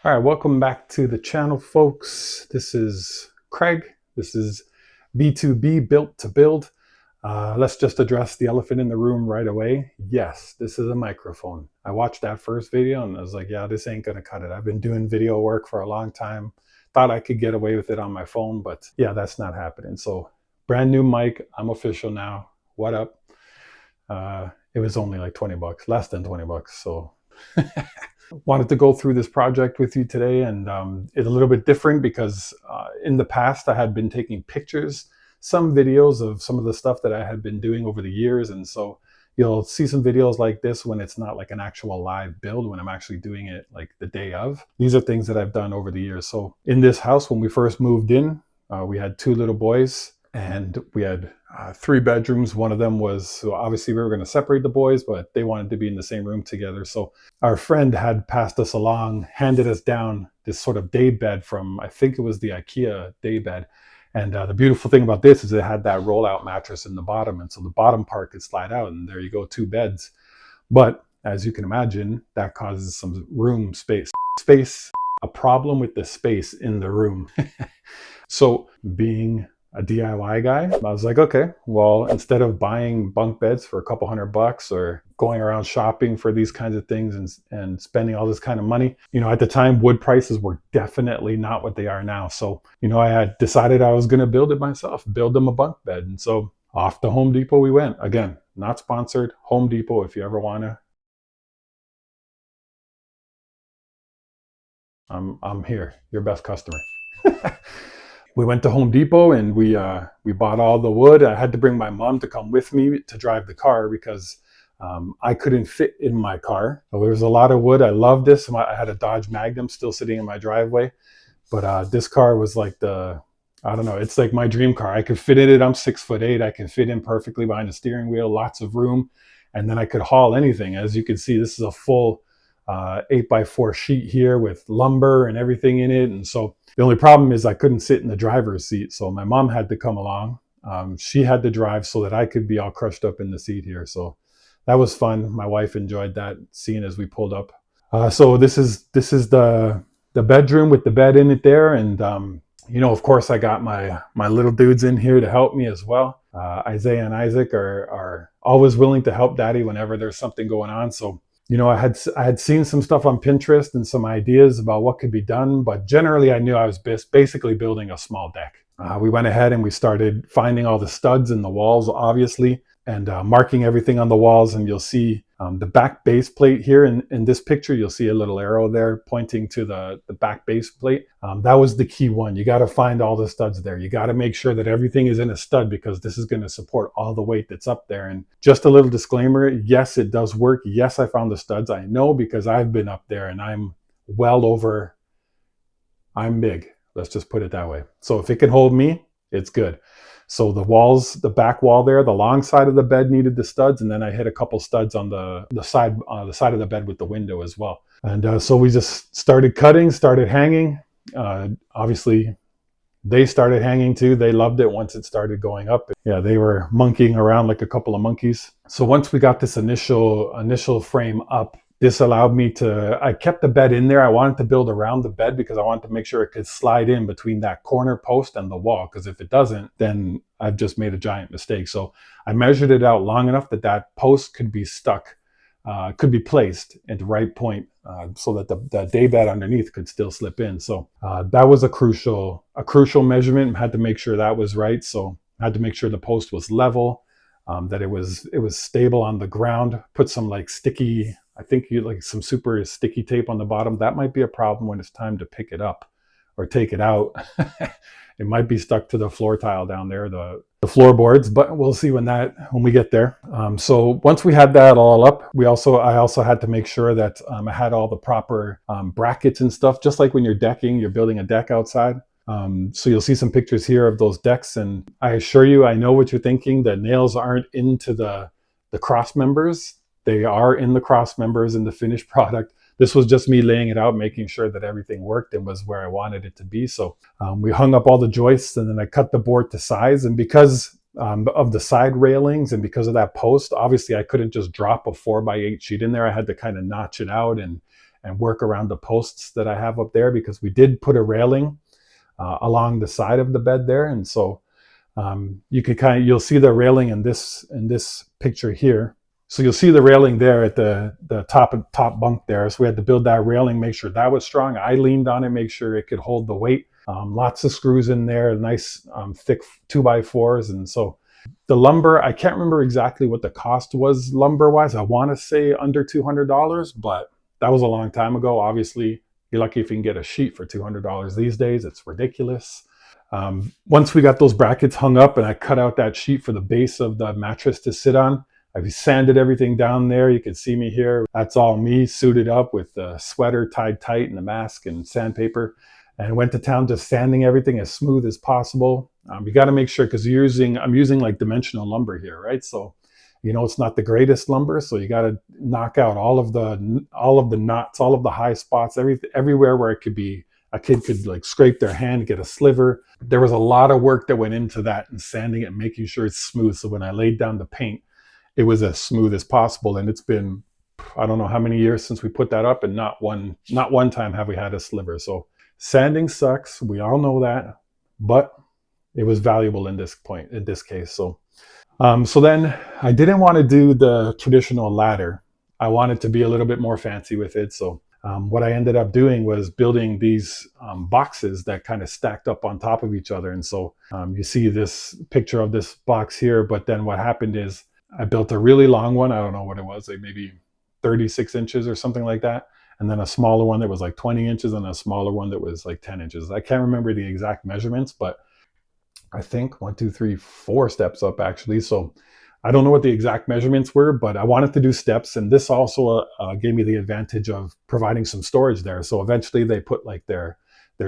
All right, welcome back to the channel, folks. This is Craig. This is B2B, built to build. Let's just address the elephant in the room right away. Yes, this is a microphone. I watched that first video and I was like, yeah, this ain't gonna cut it. I've been doing video work for a long time. Thought I could get away with it on my phone, but yeah, that's not happening. So brand new mic. I'm official now. What up? It was only like 20 bucks, less than 20 bucks. So wanted to go through this project with you today, and it's a little bit different because in the past I had been taking pictures, some videos of some of the stuff that I had been doing over the years, and so you'll see some videos like this when it's not like an actual live build, when I'm actually doing it like the day of. These are things that I've done over the years. So in this house, when we first moved in, we had two little boys and we had three bedrooms. One of them was, so obviously we were going to separate the boys, but they wanted to be in the same room together. So our friend had passed us along, handed us down this sort of day bed from, I think it was the IKEA day bed. And the beautiful thing about this is it had that rollout mattress in the bottom. And so the bottom part could slide out and there you go, two beds. But as you can imagine, that causes some room space, a problem with the space in the room. So being a DIY guy, I was like, okay, well, instead of buying bunk beds for a couple $100 or going around shopping for these kinds of things and spending all this kind of money, at the time, wood prices were definitely not what they are now. So, I had decided I was going to build it myself, build them a bunk bed. And so off to Home Depot we went. Again, not sponsored. Home Depot, if you ever want to, I'm here, your best customer. We went to Home Depot and we bought all the wood. I had to bring my mom to come with me to drive the car because I couldn't fit in my car. So there was a lot of wood. I love this. I had a Dodge Magnum still sitting in my driveway, but this car was like I don't know, it's like my dream car. I could fit in it. I'm 6'8". I can fit in perfectly behind the steering wheel, lots of room, and then I could haul anything. As you can see, this is a full 8x4 sheet here with lumber and everything in it. And so the only problem is I couldn't sit in the driver's seat. So my mom had to come along. She had to drive so that I could be all crushed up in the seat here. So that was fun. My wife enjoyed that scene as we pulled up. So this is the bedroom with the bed in it there. And, of course, I got my little dudes in here to help me as well. Isaiah and Isaac are always willing to help Daddy whenever there's something going on. So I had seen some stuff on Pinterest and some ideas about what could be done, but generally I knew I was basically building a small deck. We went ahead and we started finding all the studs in the walls, obviously, and marking everything on the walls. And you'll see the back base plate here in this picture. You'll see a little arrow there pointing to the back base plate. That was the key one. You got to find all the studs there. You got to make sure that everything is in a stud because this is going to support all the weight that's up there. And just a little disclaimer, yes, it does work. Yes, I found the studs. I know because I've been up there and I'm big. Let's just put it that way. So if it can hold me, it's good. So the walls, the back wall there, the long side of the bed needed the studs, and then I hit a couple studs on the side of the bed with the window as well. And so we just started cutting, started hanging. Obviously, they started hanging too. They loved it once it started going up. Yeah, they were monkeying around like a couple of monkeys. So once we got this initial frame up, this allowed me I kept the bed in there. I wanted to build around the bed because I wanted to make sure it could slide in between that corner post and the wall. Because if it doesn't, then I've just made a giant mistake. So I measured it out long enough that post could be stuck, could be placed at the right point so that the day bed underneath could still slip in. So that was a crucial measurement. I had to make sure that was right. So I had to make sure the post was level, that it was stable on the ground. Put some like sticky, I think like some super sticky tape on the bottom. That might be a problem when it's time to pick it up or take it out. It might be stuck to the floor tile down there, the floorboards, but we'll see when we get there. So once we had that all up, I also had to make sure that I had all the proper brackets and stuff, just like when you're building a deck outside. So you'll see some pictures here of those decks, and I assure you, I know what you're thinking. The nails aren't into the cross members. They are in the cross members in the finished product. This was just me laying it out, making sure that everything worked and was where I wanted it to be. So we hung up all the joists, and then I cut the board to size. And because of the side railings and because of that post, obviously I couldn't just drop a 4x8 sheet in there. I had to kind of notch it out and and work around the posts that I have up there, because we did put a railing along the side of the bed there. And so you can you'll see the railing in this picture here. So you'll see the railing there at the top bunk there. So we had to build that railing, make sure that was strong. I leaned on it, make sure it could hold the weight. Lots of screws in there, nice thick 2x4s. And so the lumber, I can't remember exactly what the cost was lumber wise. I want to say under $200, but that was a long time ago. Obviously, you're lucky if you can get a sheet for $200 these days. It's ridiculous. Once we got those brackets hung up and I cut out that sheet for the base of the mattress to sit on, I sanded everything down there. You can see me here. That's all me suited up with the sweater tied tight and the mask and sandpaper, and went to town just sanding everything as smooth as possible. You got to make sure, because I'm using like dimensional lumber here, right? So, it's not the greatest lumber. So you got to knock out all of the knots, all of the high spots, everywhere where it could be, a kid could like scrape their hand, get a sliver. There was a lot of work that went into that and sanding it and making sure it's smooth. So when I laid down the paint, it was as smooth as possible. And it's been, I don't know how many years since we put that up, and not one time have we had a sliver. So sanding sucks. We all know that, but it was valuable in this case. So then I didn't want to do the traditional ladder. I wanted to be a little bit more fancy with it. So what I ended up doing was building these boxes that kind of stacked up on top of each other. And so you see this picture of this box here, but then what happened is I built a really long one. I don't know what it was, like maybe 36 inches or something like that. And then a smaller one that was like 20 inches and a smaller one that was like 10 inches. I can't remember the exact measurements, but I think 1, 2, 3, 4 steps up actually. So I don't know what the exact measurements were, but I wanted to do steps. And this also gave me the advantage of providing some storage there. So eventually they put like their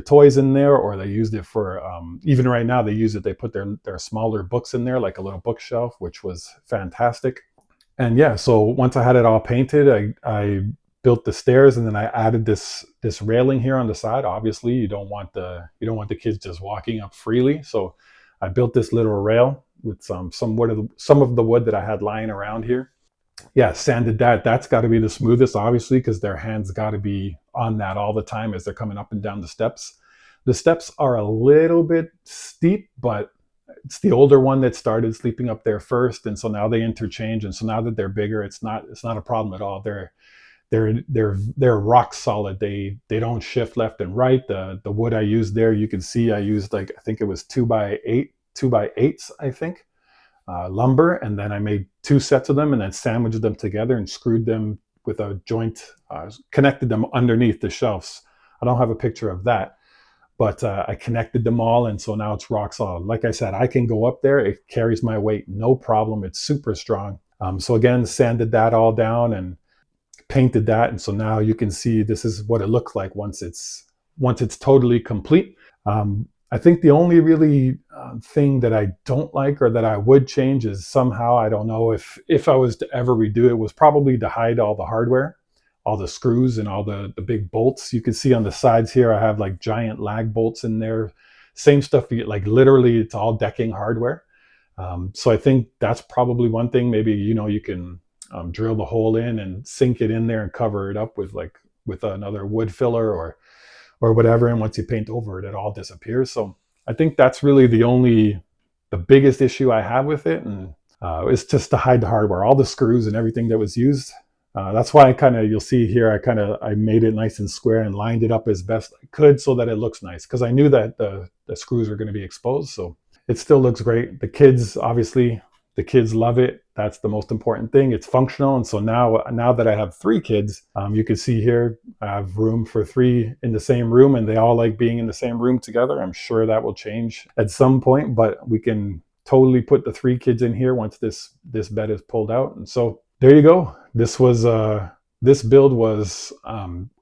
toys in there, or they used it for, even right now they use it, they put their smaller books in there, like a little bookshelf, which was fantastic. And yeah, so once I had it all painted, I built the stairs, and then I added this railing here on the side. Obviously, you don't want the kids just walking up freely. So I built this little rail with some of the wood that I had lying around here. Yeah, sanded that. That's got to be the smoothest, obviously, because their hands got to be on that all the time as they're coming up and down the steps. The steps are a little bit steep, but it's the older one that started sleeping up there first, and so now they interchange. And so now that they're bigger, it's not a problem at all. They're rock solid. They don't shift left and right. The wood I used there, you can see I used I think it was 2x8s, I think. Lumber, and then I made 2 sets of them and then sandwiched them together and screwed them with a joint, connected them underneath the shelves. I don't have a picture of that, but I connected them all, and so now it's rock solid. Like I said, I can go up there, it carries my weight, no problem. It's super strong. So again, sanded that all down and painted that, and so now you can see this is what it looks like once it's totally complete. I think the only really thing that I don't like or that I would change is somehow, I don't know if I was to ever redo it, was probably to hide all the hardware, all the screws and all the big bolts. You can see on the sides here, I have like giant lag bolts in there. Same stuff, like literally it's all decking hardware. So I think that's probably one thing. Maybe, you can drill the hole in and sink it in there and cover it up with another wood filler or whatever, and once you paint over it, it all disappears. So I think that's really the biggest issue I have with it, and it's just to hide the hardware, all the screws and everything that was used. That's why you'll see here, I made it nice and square and lined it up as best I could so that it looks nice, because I knew that the screws were going to be exposed. So it still looks great. The kids love it. That's the most important thing. It's functional. And so now that I have 3 kids, you can see here, I have room for 3 in the same room, and they all like being in the same room together. I'm sure that will change at some point, but we can totally put the 3 kids in here once this bed is pulled out. And so there you go. This build was,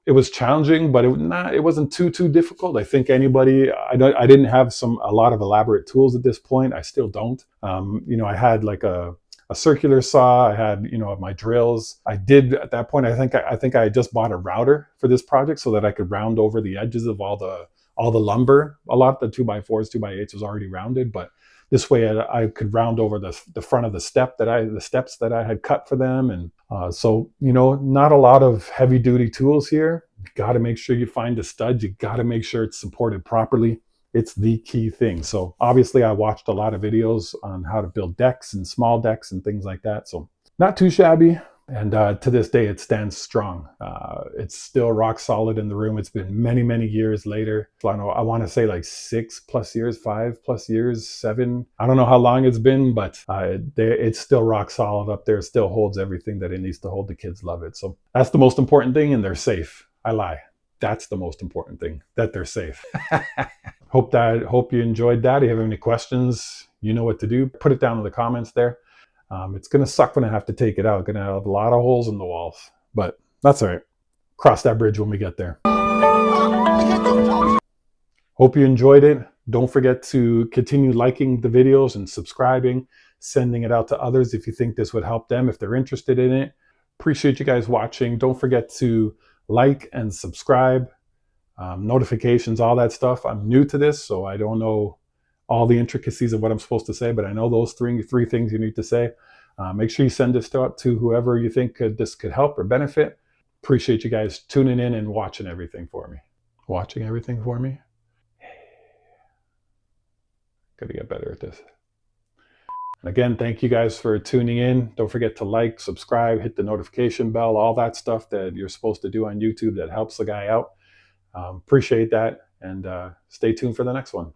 it was challenging, but it wasn't too difficult. I think I didn't have a lot of elaborate tools at this point. I still don't. I had like a circular saw. I had, my drills. I did at that point, I think I just bought a router for this project so that I could round over the edges of all the lumber. A lot of the 2x4s, 2x8s was already rounded, but This way I could round over the front of the steps that I had cut for them. And so, not a lot of heavy duty tools here. You got to make sure you find the stud. You got to make sure it's supported properly. It's the key thing. So obviously I watched a lot of videos on how to build decks and small decks and things like that. So not too shabby. And to this day, it stands strong. It's still rock solid in the room. It's been many, many years later. I want to say like 6+ years, 5+ years, 7. I don't know how long it's been, but it's still rock solid up there. It still holds everything that it needs to hold. The kids love it. So that's the most important thing, and they're safe. I lie. That's the most important thing, that they're safe. Hope you enjoyed that. If you have any questions, you know what to do. Put it down in the comments there. It's going to suck when I have to take it out. Going to have a lot of holes in the walls, but that's all right. Cross that bridge when we get there. Hope you enjoyed it. Don't forget to continue liking the videos and subscribing, sending it out to others if you think this would help them, if they're interested in it. Appreciate you guys watching. Don't forget to like and subscribe, notifications, all that stuff. I'm new to this, so I don't know all the intricacies of what I'm supposed to say, but I know those three things you need to say. Make sure you send this out to whoever you think this could help or benefit. Appreciate you guys tuning in and watching everything for me. Watching everything for me? Gotta get better at this. And again, thank you guys for tuning in. Don't forget to like, subscribe, hit the notification bell, all that stuff that you're supposed to do on YouTube that helps the guy out. Appreciate that, and stay tuned for the next one.